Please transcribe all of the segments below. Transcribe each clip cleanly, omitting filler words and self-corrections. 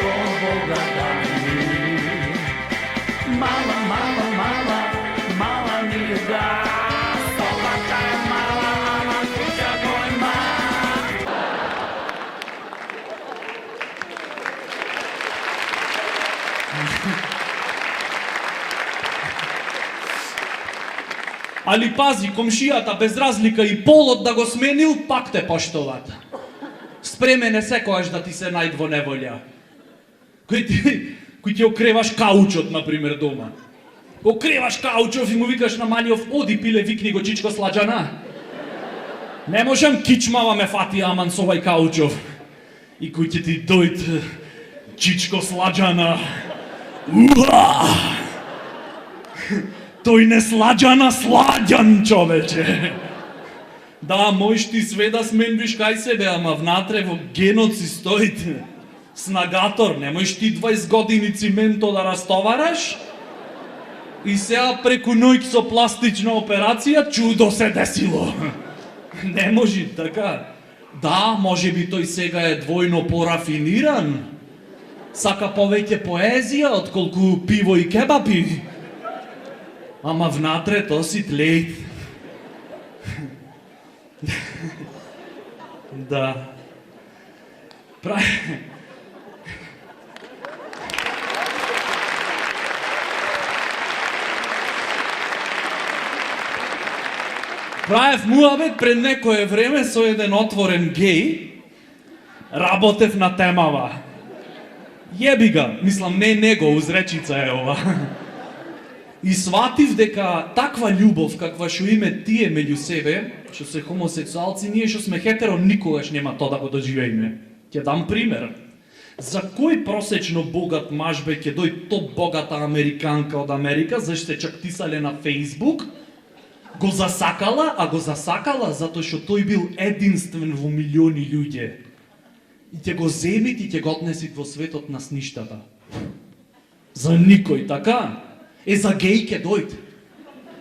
od Boga dani. Mala, mala, mala, mala mi je da, sobaka je mala, ama kuća gojma. Али пази, комшијата без разлика и полот да го сменил, пак те поштоват. Спремен е секојаш да ти се најд во неволја. Кој ти окреваш каучот, например, дома. Окреваш каучов и му викаш на малиов, оди пиле, викни го чичко Сладжана. Не можам, кичмава ме фати аман со овај каучов. И кој ќе ти дојд, чичко Сладжана. Уа! Тој не Сладжана, Сладјан, човече. Да, можеш ти све да сменвиш кај себе, ама внатре во генот си стоит снагатор. Не можеш ти 20 години цименто да растовараш и сега преку ноќ со пластична операција чудо се десило. Не може така. Да, може би тој сега е двојно порафиниран. Сака повеќе поезија отколку пиво и кебапи. Ама внатре то си тлејт. Да. Правев муабет пред некое време со еден отворен геј. Работев на темава. Јеби ga, мислам не него, узречица е ова. И сватив дека таква љубов каква што име тие меѓу себе, што се хомосексуалци, ние што сме хетеро никогаш нема тоа да го доживееме. Ќе дам пример. За кој просечно богат маж бе ќе дој топ богата американка од Америка, зашто се чак тисале на Facebook, го засакала, а го засакала затоа што тој бил единствен во милиони луѓе. И ќе го земит и ќе го однесит во светот на сништата. За никој, така? За геј ќе дојд.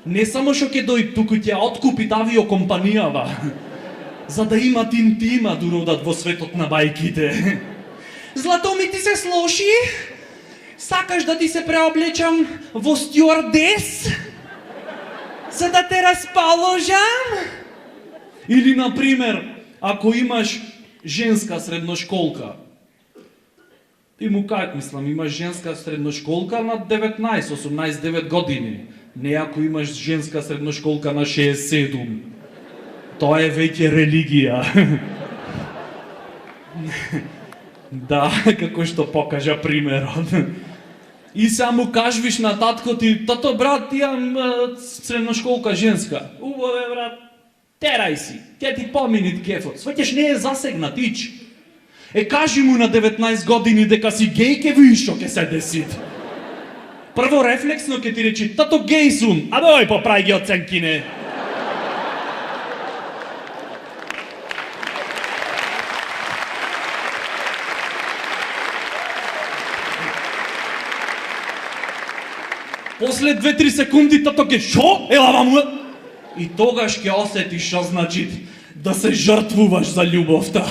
Не само што ќе дојд, туку ќе откупит авиокомпанијава. За да имат интима да родат во светот на бајките. Злато ми ти се слоши? Сакаш да ти се преоблечам во стюардес? За да те расположам? Или, например, ако имаш женска средношколка, и му кажат, мислам, имаш женска средношколка на 19, 18, 9 години. Не ако имаш женска средношколка на 67. Тоа е веќе религија. Да, како што покажа примерот. И само кажвиш на татко ти, тато брат, имам средношколка женска. Убаве брат, терај си, ќе ти поминит кефот. Сваќаш, не е засегнат, ич. Кажи му на 19 години дека си геј, ке видиш што ќе се деси. Прво рефлексно ќе ти речи, тато геј сум, а дој поправи ги оценкине. После 2-3 секунди тато ке шо? Ела ваму. И тогаш ќе осетиш што значи да се жртвуваш за љубовта.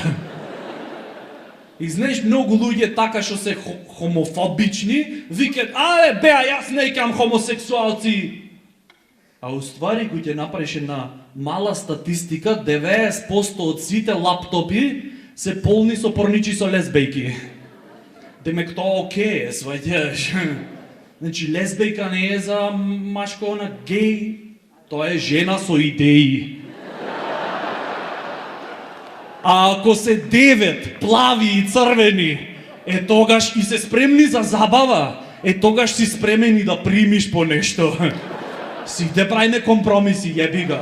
И знаеш, многу луѓе така што се хомофобични, викат, беа, јас не икам хомосексуалци. А уствари, кој ќе направиш една мала статистика, 90% од сите лаптопи се полни со порничи со лесбејки. Демек тоа окей, сваќаш. Значи, лесбејка не е за машко на геј, тоа е жена со идеи. А ако се 9 плави и црвени, тогаш и се спремни за забава, тогаш си спремен и да примиш по нешто. Сите прајме компромиси, јеби га.